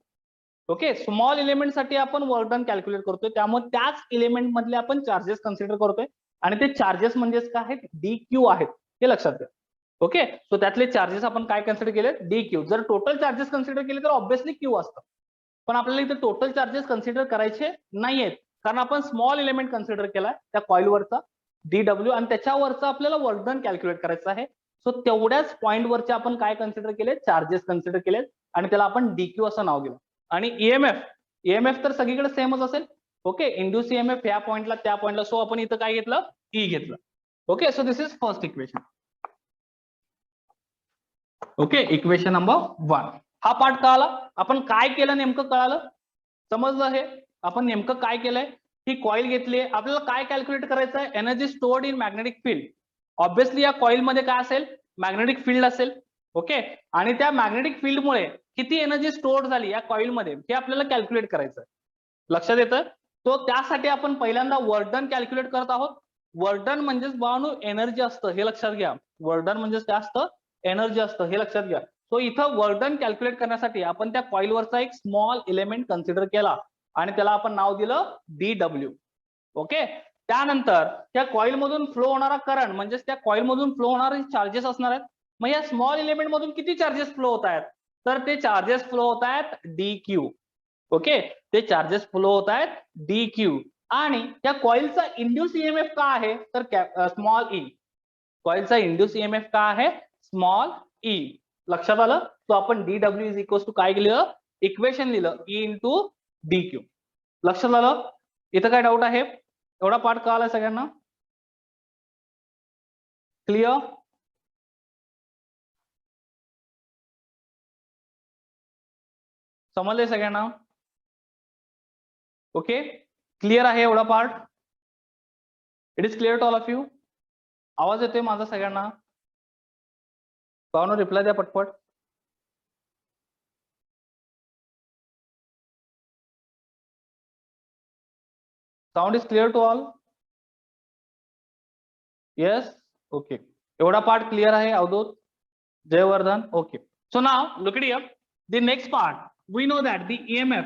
Okay, small element साठी आपण work done calculate करतोय, त्यामुळे त्याच element मधले आपण चार्जेस कन्सिडर करतोय आणि ते चार्जेस म्हणजेच काय आहेत, डी क्यू आहेत, हे लक्षात घ्या. ओके, सो त्यातले चार्जेस आपण काय कन्सिडर केले, डी क्यू. जर टोटल चार्जेस कन्सिडर केले तर ऑब्व्हियसली क्यू असतं, पण आपल्याला इथे टोटल चार्जेस कन्सिडर करायचे नाहीयेत, कारण आपण स्मॉल एलिमेंट कन्सिडर केलाय त्या कॉइलवरचा डीडब्ल्यू आणि त्याच्यावरचा आपल्याला वर्क डन कॅल्क्युलेट करायचं आहे. सो तेवढ्याच पॉईंटवरचे आपण काय कन्सिडर केले, चार्जेस कन्सिडर केलेत आणि त्याला आपण डीक्यू असं नाव दिलं. आणि ईएमएफ तर सगळीकडे सेमच असेल. ओके, इंड्यूस ईएमएफ या पॉइंटला त्या पॉइंटला, सो आपण इथं काय घेतलं, ई घेतलं. Okay, so this is first equation. Okay, equation number 1. हा पार्ट कळाला, आपण काय केलं नेमकं कळालं, समजलं हे आपण नेमकं काय केलंय. ही कॉइल घेतली, आपल्याला काय कॅल्क्युलेट करायचं आहे, energy stored in magnetic field. Obviously या कॉइल मध्ये काय असेल, मॅग्नेटिक फील्ड असेल. ओके, आणि त्या मॅग्नेटिक फील्डमुळे किती एनर्जी स्टोअर झाली या कॉइल मध्ये हे आपल्याला कॅल्क्युलेट करायचं आहे, लक्षात येतं. तो त्यासाठी आपण पहिल्यांदा वर्क डन कॅल्क्युलेट करत आहोत. वर्क डन म्हणजेच बाळांनो एनर्जी असतं, हे लक्षात घ्या. वर्क डन म्हणजेच काय असतं, एनर्जी असतं, हे लक्षात घ्या. सो इथं वर्क डन कॅल्क्युलेट करण्यासाठी आपण त्या कॉइलवरचा एक स्मॉल एलिमेंट कन्सिडर केला आणि त्याला आपण नाव दिलं डीडब्ल्यू. ओके, त्यानंतर त्या कॉइल मधून फ्लो होणारा करंट, म्हणजेच त्या कॉइल मधून फ्लो होणारे चार्जेस असणार आहेत. मग या स्मॉल एलिमेंट मधून किती चार्जेस फ्लो होत आहेत, तर ते चार्जेस फ्लो होत आहेत डी क्यू. ओके, ते चार्जेस फ्लो होत आहेत डी क्यू. आणि त्या कॉइलचा इंड्यूस ईएमएफ का आहे, तर स्मॉल ई. कॉइलचा इंड्यूस ईएमएफ का आहे, स्मॉल ई. लक्षात आलं. तो आपण डीडब्ल्यू इज इक्वल टू काय लिहिलं, इक्वेशन लिहिलं, ई इंटू डी क्यू. लक्षात आलं. इथं काय डाऊट आहे, एवढा पार्ट कळाला सगळ्यांना, क्लिअर. समजले सगळ्यांना. ओके, क्लिअर आहे एवढा part, it is clear to all of you. आवाज येतोय माझा सगळ्यांना, पाहुणं रिप्लाय द्या पटपट. Sound is clear to all, yes. Okay, एवढा पार्ट क्लिअर आहे Avadhut, Jayvardhan. Okay, so now look it here, the next part we know that the EMF.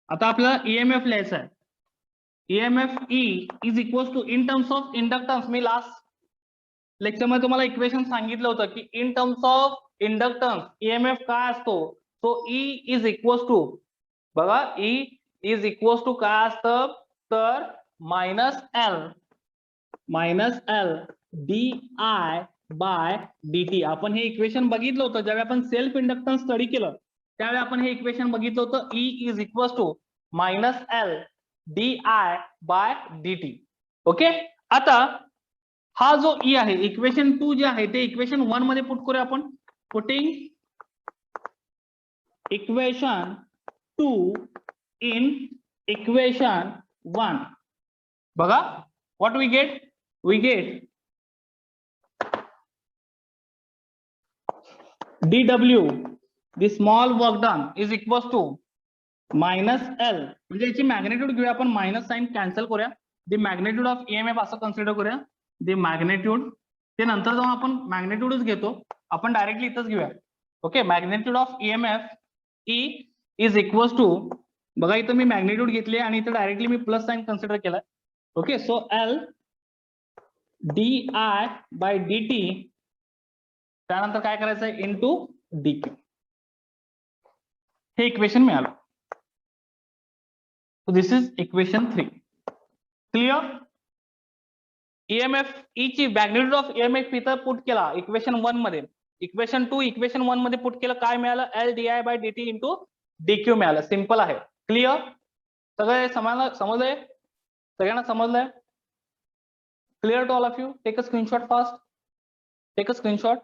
आता आपल्याला ईएमएफ लिहायचं आहे. EMF E is equal to in terms of inductance. मी last lecture मध्ये तुम्हाला equation सांगितलं होतं की in terms of inductance EMF काय असतो. So E is equal to, बघा ई इज इक्वल टू काय असतं, तर minus L minus L D I by D T. आपण हे इक्वेशन बघितलं होतं ज्यावेळी आपण सेल्फ इंडक्टन्स स्टडी केलं त्यावेळी आपण हे इक्वेशन बघितलं होतं. E is equal to minus L D I by D T. Okay. आता हा जो ई आहे इक्वेशन 2 जे आहे ते इक्वेशन 1 मध्ये पुट करूया आपण. Putting equation 2 in equation 1. बघा what we get dw the small work done is equals to minus L. म्हणजे याची मॅग्नेट्यूड घेऊया आपण. मायनस साइन कॅन्सल करूया. द मॅग्नेट्यूड ऑफ ईएमएफ असं कन्सिडर करूया. द मॅग्नेट्यूड ते नंतर जाऊन आपण मॅग्नेट्यूडच घेतो. आपण डायरेक्टली इथंच घेऊया. Okay. Magnitude of EMF E is equals to बघा इथं मी मॅग्नेट्यूड घेतली आणि इथं डायरेक्टली मी प्लस साइन कन्सिडर केलाय. Okay. So L D I by D T त्यानंतर काय करायचं आहे इंटू डी क्यू. हे इक्वेशन मिळालं. So this is equation 3. Clear? EMF E ची मॅग्नेट्यूड ऑफ EMF इथं पुट केला इक्वेशन 1 मध्ये. इक्वेशन 2 इक्वेशन 1 मध्ये पुट केलं काय मिळालं L D I by D T into D Q मिळालं. सिंपल आहे. क्लिअर? सगळे समजलंय? सगळ्यांना समजलंय? Clear to all of you? Take a screenshot fast. Take a screenshot.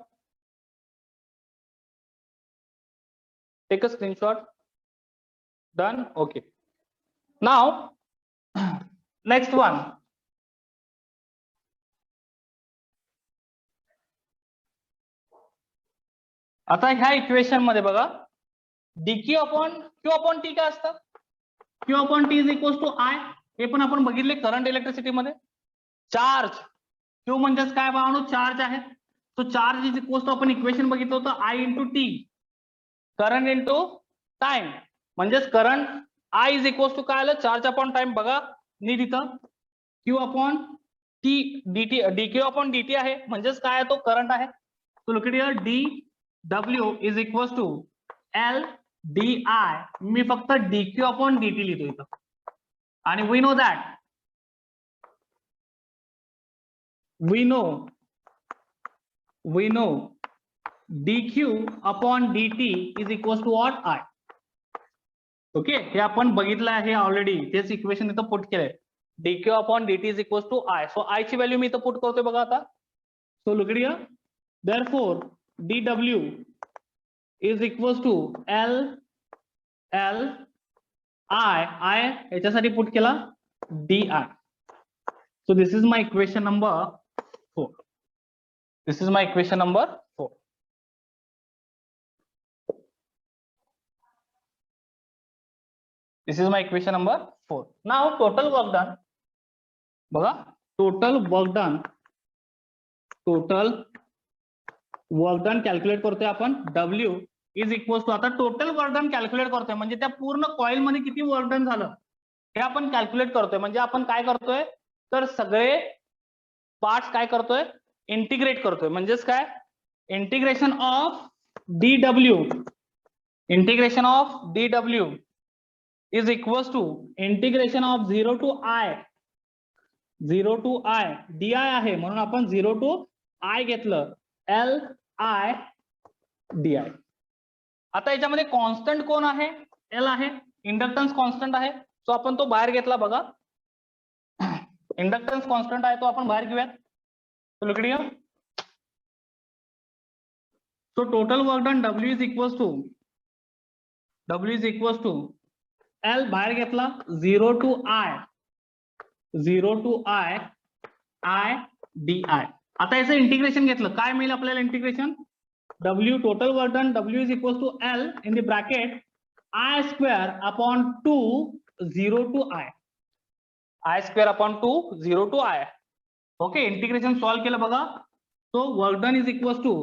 Take a screenshot. Done? Okay. Now, next one. आता ह्या equation मध्ये बघा dq upon q upon T काय असतं. q upon T is equal to I. हे पण आपण बघितले करंट इलेक्ट्रिसिटी मध्ये. चार्ज q म्हणजेच काय बाळांनो चार्ज आहे. तो चार्ज इज इक्वल टू आपण इक्वेशन बघितलं होतं I into T. Current into time म्हणजेच current I is equal to काय आलं चार्ज अपॉन टाइम. बघा नीट इथं Q upon T dt dq upon dt आहे म्हणजेच काय आहे तो करंट आहे. So look it here dw is equal to L di. मी फक्त dq अपॉन dt लिहितो इथं. आणि we know dq upon dt is equal to what I. Okay. हे आपण बघितलं आहे ऑलरेडी. तेच इक्वेशन इथं पुट केलंय. dq upon dt is equal to I. So I ची व्हॅल्यू मी इथं पुट करतोय बघा आता. So look it here therefore dw is equal to L I याच्यासाठी पुट केला di. So this is my equation number 4. This is my equation number 4. This is my equation number 4. Now total work done. बघा total work done calculate करतोय आपण. W is equal to आता total work done calculate करतोय म्हणजे त्या पूर्ण coil मध्ये किती वर्क डन झालं हे आपण कॅल्क्युलेट करतोय. म्हणजे आपण काय करतोय तर सगळे पार्ट्स काय करतोय इंटिग्रेट करतोय. म्हणजेच काय integration of dw is equals to integration of 0 to I di आहे म्हणून आपण 0 to I घेतलं L I di. आता याच्यामध्ये कॉन्स्टंट कोण आहे L आहे. इंडक्टन्स कॉन्स्टंट आहे सो आपण तो बाहेर घेतला. बघा इंडक्टन्स कॉन्स्टंट आहे तो आपण बाहेर घेऊयात. So look here. So total work done W is equals to L बाहेर घेतला 0 to I di. आता याचं इंटिग्रेशन घेतलं काय मिळेल आपल्याला integration W total work done W is equal to L in the bracket I square upon 2 0 to I square upon 2 0 to I. Okay. Integration solve केलं बघा. So work done is equal to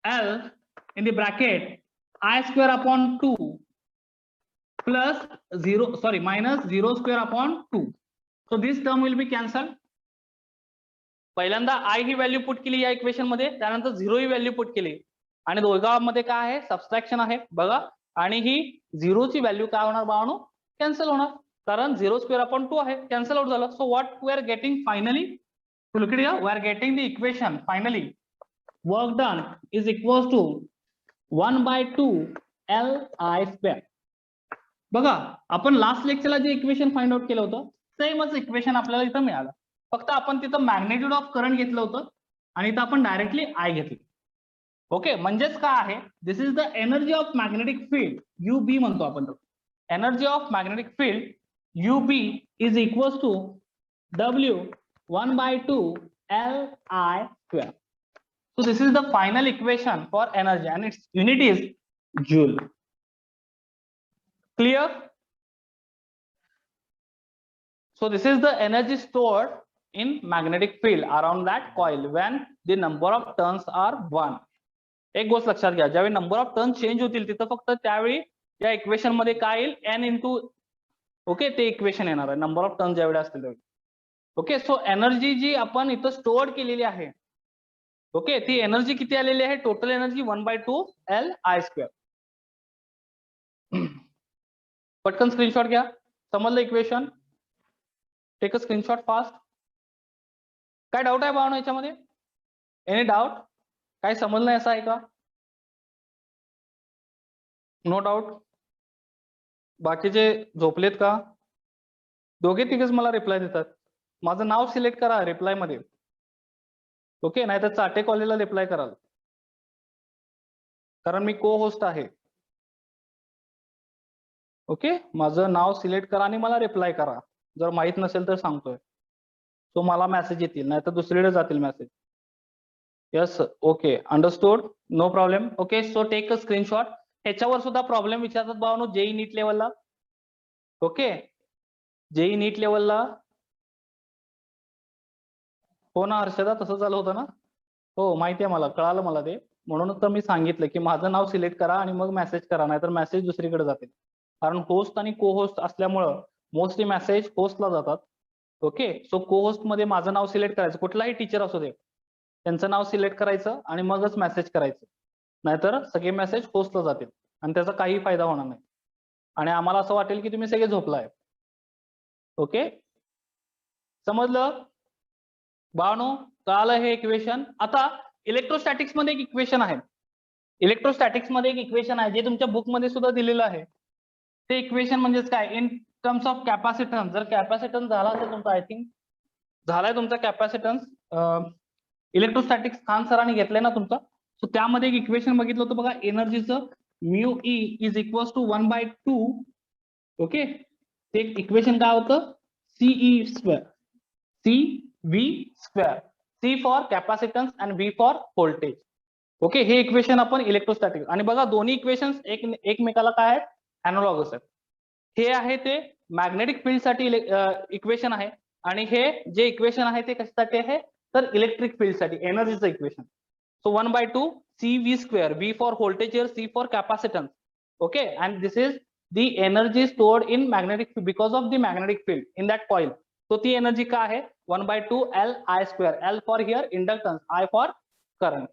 L in the bracket I square upon 2 plus 0 sorry minus 0 square upon 2. So this term will be cancelled. पहिल्यांदा I he value put केली या equation मध्ये त्यानंतर 0 ही value put केली आणि दोघांमध्ये काय आहे सबट्रॅक्शन आहे बघा आणि ही 0 ची व्हॅल्यू काय होणार बाळांनो कॅन्सल होणार. कारण 0² आहे, कॅन्सल आउट झालं. So what we are getting finally, look at here, we are getting the equation finally. Work done is equals to 1/2 Li². बघा आपण लास्ट लेक्चरला जे इक्वेशन फाइंड आउट केलं होतं सेमच इक्वेशन आपल्याला इथं मिळालं, फक्त आपण तिथं मॅग्नेट्यूड ऑफ करंट घेतलं होतं आणि इथं आपण डायरेक्टली आय घेतली. ओके, म्हणजेच काय आहे, this is the energy of magnetic field, UB म्हणतो आपण. Energy of magnetic field UB is equals to W 1/2 Li². So this is the final equation for energy and its unit is joule. Clear? So this is the energy stored in magnetic field around that coil when the number of turns are 1. एक गोष्ट लक्षात घ्या, ज्यावेळी number of turn change होतील तिथं फक्त त्यावेळी या इक्वेशन मध्ये काय येईल, n इंटू, ओके, ते इक्वेशन येणार आहे नंबर ऑफ टर्न ज्यावेळी असतील त्यावेळी. ओके, सो एनर्जी जी आपण इथं स्टोअर केलेली आहे, ओके, ती एनर्जी किती आलेली आहे, टोटल एनर्जी 1/2 Li². पटकन स्क्रीनशॉट घ्या, समजलं equation, take a screenshot fast. काय डाऊट आहे भावना याच्यामध्ये, एनी डाऊट, काय समजलं नाही असं आहे का? No doubt. बाकीचे झोपलेत का? दोघे तिघेच मला रिप्लाय देतात. माझं नाव सिलेक्ट करा रिप्लाय मध्ये, ओके, नाही तर चाटे कॉलेजला रिप्लाय कराल, कारण मी को होस्ट आहे. ओके, माझं नाव सिलेक्ट करा आणि मला रिप्लाय करा, जर माहित नसेल तर सांगतोय. सो मला मेसेज येतील, नाही तर दुसरीकडे जातील message. Yes, okay, understood, no problem. Okay, so take a screenshot. ह्याच्यावर सुद्धा प्रॉब्लेम विचारतात भावनो, जेई नीट लेवलला. ओके, जेई नीट लेवलला. हो ना हर्षदा, तसं झालं होतं ना. हो माहिती आहे मला, कळालं मला ते, म्हणून तर मी सांगितलं की माझं नाव सिलेक्ट करा आणि मग मेसेज करा, नाहीतर मेसेज दुसरीकडे जातील. कारण होस्ट आणि को होस्ट असल्यामुळं मोस्टली मेसेज होस्टला जातात. ओके, सो को होस्ट मध्ये माझं नाव सिलेक्ट करायचं, कुठलाही टीचर असू दे त्यांचं नाव सिलेक्ट करायचं आणि मगच मेसेज करायचं, नाहीतर सगळे मेसेज होस्टला जातील आणि त्याचा काही फायदा होणार नाही आणि आम्हाला असं वाटेल की तुम्ही सगळे झोपलाय. ओके, समजलं बाळांनो, कळालं हे इक्वेशन. आता इलेक्ट्रोस्टॅटिक्स मध्ये एक इक्वेशन आहे, इलेक्ट्रोस्टॅटिक्स मध्ये एक इक्वेशन आहे जे तुमच्या बुक मध्ये सुद्धा दिलेलं आहे. ते इक्वेशन म्हणजेच काय, इन टर्म्स ऑफ कॅपॅसिटन्स. जर कॅपॅसिटन्स झाला असेल तुमचा, आय थिंक झालाय तुमचा कॅपॅसिटन्स, इलेक्ट्रोस्टॅटिक्स खान सरांनी घेतलंय ना तुमचा. सो त्यामध्ये एक इक्वेशन बघितलं होतं बघा, एनर्जीचं mu E is equals to 1/2. Okay, ते इक्वेशन काय होतं, CE², CV², C for capacitance and V for voltage. Okay, हे इक्वेशन आपण इलेक्ट्रोस्टॅटिक, आणि बघा दोन्ही इक्वेशन्स एकमेकाला काय आहेत, अॅनालॉगस आहेत. हे आहे ते मॅग्नेटिक फील्ड साठी इक्वेशन आहे आणि हे जे इक्वेशन आहे ते कशासाठी आहे, तर इलेक्ट्रिक फील्ड साठी एनर्जीचं equation. So 1/2 CV², V for voltage, C for capacitance. Okay, and this is the energy stored in magnetic field because of the magnetic field in that coil. So ती energy काय आहे, 1/2 Li². L for here inductance, I for current.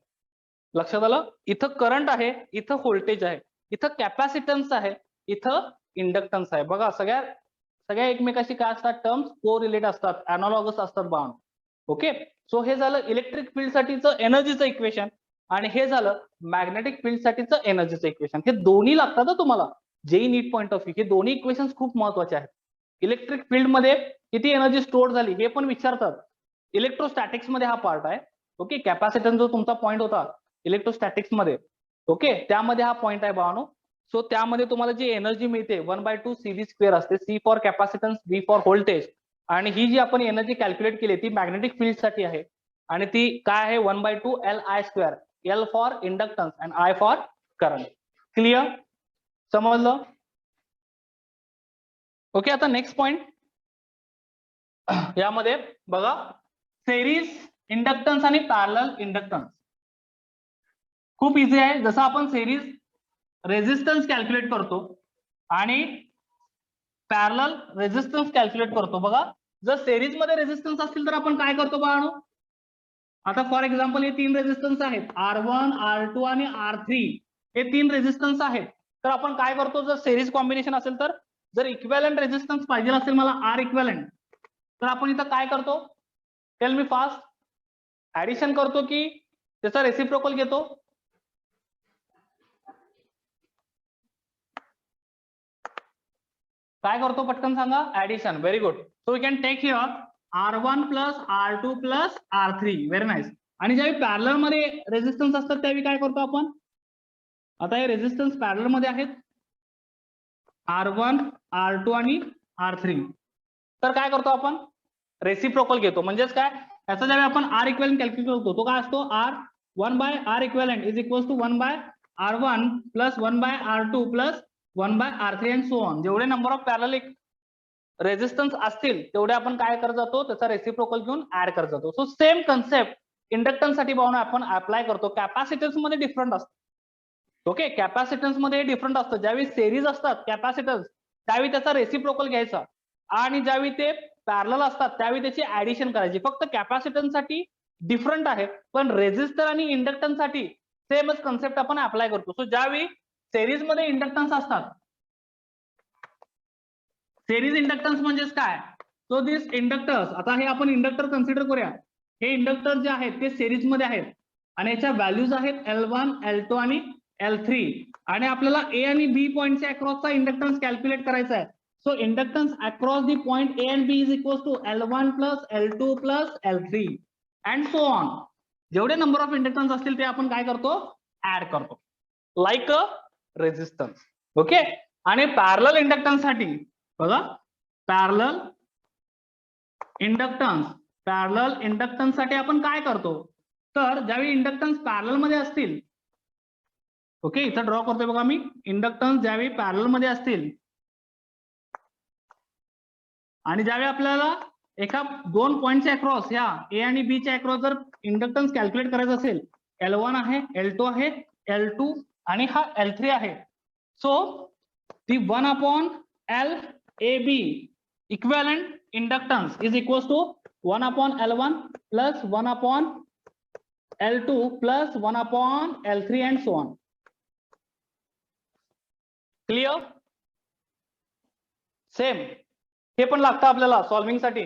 लक्षात आलं, इथं current आहे, इथं voltage आहे, इथं कॅपॅसिटन्स आहे, इथं इंडक्टन्स आहे. बघा सगळ्या एकमेकाशी काय असतात, टर्म्स को रिलेट असतात, अॅनालॉगस असतात बाण. ओके, सो हे झालं इलेक्ट्रिक फील्ड साठीचं एनर्जीचं इक्वेशन आणि हे झालं मॅग्नेटिक फील्ड साठीचं एनर्जीचं इक्वेशन. हे दोन्ही लागतात तुम्हाला JEE NEET point of view. हे दोन्ही इक्वेशन्स खूप महत्वाचे आहेत. इलेक्ट्रिक फील्ड मध्ये किती एनर्जी स्टोअर झाली हे पण विचारतात. इलेक्ट्रोस्टॅटिक्स मध्ये हा पार्ट आहे. ओके, कॅपॅसिटन्स जो तुमचा पॉईंट होता इलेक्ट्रोस्टॅटिक्स मध्ये, ओके, त्यामध्ये हा पॉईंट आहे बाळांनो. सो त्यामध्ये तुम्हाला जी एनर्जी मिळते 1/2 CV² असते, C for capacitance, V for voltage, आणि ही जी आपण एनर्जी कॅल्क्युलेट केली ती मॅग्नेटिक फील्ड साठी आहे आणि ती काय आहे, 1/2 Li², L for inductance and I for current. Clear, समजलं? ओके, आता नेक्स्ट पॉइंट यामध्ये बघा, सेरीज इंडक्टन्स आणि पॅरलल इंडक्टन्स. खूप इझी आहे. जसं आपण सेरीज रेझिस्टन्स कॅल्क्युलेट करतो आणि पॅरलल रेझिस्टन्स कॅल्क्युलेट करतो. बघा, जर सेरीज मध्ये रेझिस्टन्स असतील तर आपण काय करतो बाळांनो, आता फॉर एक्झाम्पल हे 3 रेझिस्टन्स आहेत, R1, R2 आणि R3. हे 3 रेझिस्टन्स आहेत. तर आपण काय करतो, जर सेरीज कॉम्बिनेशन असेल तर जर इक्विव्हॅलंट रेझिस्टन्स पाहिजे असेल मला आर इक्विव्हॅलंट, तर आपण इथं काय करतो, टेल मी फास्ट, ऍडिशन करतो की त्याचा रेसिप्रोकल घेतो? काय करतो पटकन सांगा? Addition. Very good. So we can take here R1 plus R2 plus R3. Very nice. आणि ज्यावेळी पॅरलल मध्ये रेझिस्टन्स असतात त्यावेळी काय करतो आपण? आता हे रेझिस्टन्स पॅरलल मध्ये आहेत, R1, R2 आणि R3. तर काय करतो आपण? रेसिप्रोकल घेतो. म्हणजेच काय, याचा ज्यावेळी आपण R इक्विव्हॅलंट कॅल्क्युलेट करतो तो काय असतो? R1 by R equivalent is equal to 1 by R1 plus 1 by R2 plus 1 by R3 and so on. जेवढे नंबर ऑफ पॅरलल रेझिस्टन्स असतील तेवढे आपण काय करत जातो, त्याचा रेसिप्रोकल घेऊन ऍड करत जातो. सो सेम कन्सेप्ट इंडक्टन्स साठी भावना आपण अप्लाय करतो. कॅपॅसिटन्स मध्ये डिफरंट असतं. ओके, कॅपॅसिटन्स मध्ये डिफरंट असतं. ज्यावेळी सेरीज असतात कॅपॅसिटन्स त्यावेळी त्याचा रेसिप्रोकल घ्यायचा, आणि ज्यावेळी ते पॅरलल असतात त्यावेळी त्याची ऍडिशन करायची. फक्त कॅपॅसिटन्स साठी डिफरंट आहे, पण रेझिस्टर आणि इंडक्टन्स साठी सेमच कन्सेप्ट आपण अप्लाय करतो. सो ज्यावेळी सेरीज मध्ये इंडक्टन्स असतात, सेरीज इंडक्टन्स म्हणजेच काय, सो दिस इंडक्टर्स, आता हे आपण इंडक्टर कन्सिडर करूया. हे इंडक्टर जे आहेत ते सेरीज मध्ये आहेत आणि याच्या व्हॅल्यूज आहेत L1, L2 आणि L3, आणि आपल्याला ए आणि बी पॉईंटच्या अक्रॉसचा इंडक्टन्स कॅल्क्युलेट करायचा आहे. So inductance across the point A and B is equal to L1 plus L2 plus L3 and so on. जेवढे नंबर ऑफ इंडक्टन्स असतील ते आपण काय करतो, ऍड करतो, लाईक अ रेझिस्टन्स. ओके, आणि पॅरलल इंडक्टन्स साठी बघा, पॅरलल इंडक्टन्स साठी आपण काय करतो, तर ज्यावेळी इंडक्टन्स पॅरलल मध्ये असतील, ओके इथं ड्रॉ करतोय बघा मी, इंडक्टन्स ज्यावेळी पॅरलल मध्ये असतील आणि ज्यावेळी आपल्याला एका दोन पॉईंटच्या अक्रॉस, या ए आणि बी च्या अक्रॉस जर इंडक्टन्स कॅल्क्युलेट करायचं असेल, L1 आहे, L2 आहे, L2 आणि हा L3 आहे. So the 1 upon L AB equivalent inductance is equals to 1 upon L1 plus 1 upon L2 plus 1 upon L3 and so on. Clear? Same हे पण लागतं आपल्याला सॉल्विंग साठी.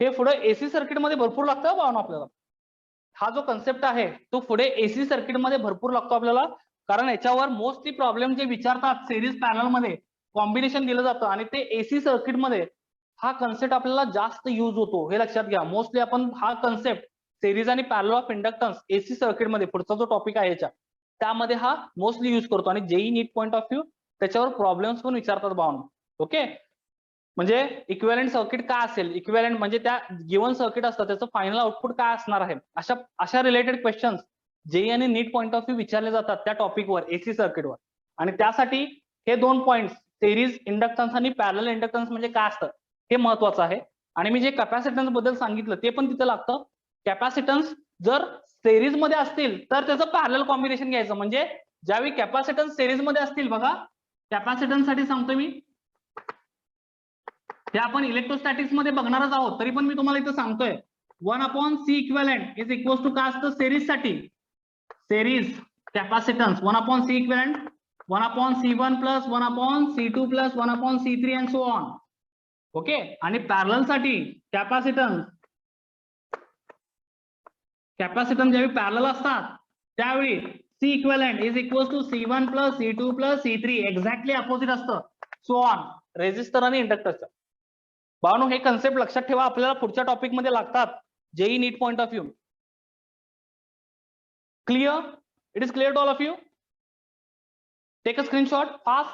हे पुढे एसी सर्किट मध्ये भरपूर लागतं भावना आपल्याला. हा जो कन्सेप्ट आहे तो पुढे एसी सर्किट मध्ये भरपूर लागतो आपल्याला, कारण याच्यावर मोस्टली प्रॉब्लेम जे विचारतात सिरीज पॅनल मध्ये कॉम्बिनेशन दिलं जातं, आणि ते एसी सर्किट मध्ये हा कन्सेप्ट आपल्याला जास्त युज होतो. हे लक्षात घ्या. मोस्टली आपण हा कन्सेप्ट सिरीज आणि parallel of inductance AC circuit मध्ये, पुढचा जो टॉपिक आहे याच्या, त्यामध्ये हा मोस्टली युज करतो. आणि JEE NEET point of view त्याच्यावर प्रॉब्लेम्स पण विचारतात भावना. ओके, म्हणजे इक्विव्हॅलंट सर्किट काय असेल, इक्विव्हॅलंट म्हणजे त्या गिव्हन सर्किट असतं त्याचं फायनल आउटपुट काय असणार आहे, अशा रिलेटेड क्वेश्चन्स जेई आणि नीट पॉईंट ऑफ व्ह्यू विचारले जातात त्या टॉपिकवर, एसी सर्किटवर. आणि त्यासाठी हे दोन पॉईंट सिरीज इंडक्टन्स आणि पॅरलल इंडक्टन्स म्हणजे काय असतं हे महत्वाचं आहे. आणि मी जे कॅपॅसिटन्स बद्दल सांगितलं ते पण तिथं लागतं. कॅपॅसिटन्स जर सिरीज मध्ये असतील तर त्याचं पॅरलल कॉम्बिनेशन घ्यायचं. म्हणजे ज्यावेळी कॅपॅसिटन्स सिरीज मध्ये असतील, बघा कॅपॅसिटन्स साठी सांगतो मी, ते आपण इलेक्ट्रोस्टॅटिक्स मध्ये बघणारच आहोत, तरी पण मी तुम्हाला इथं सांगतोय 1 upon C equivalent is equal to काय असतं सिरीज साठी, series capacitance 1 upon C equivalent 1 upon C1 plus 1 upon C2 plus 1 upon C3 and so on. Okay, आणि पॅरलल साठी कॅपॅसिटन्स ज्यावेळी पॅरलल असतात त्यावेळी C equivalent is equal to C1 plus C2 plus C3, exactly opposite असतं, so on. Resistor आणि इंडक्टरचं भावनो हे concept लक्षात ठेवा, आपल्याला पुढच्या टॉपिक मध्ये लागतात JEE NEET point of view. Clear? It is clear to all of you? Take a screenshot fast.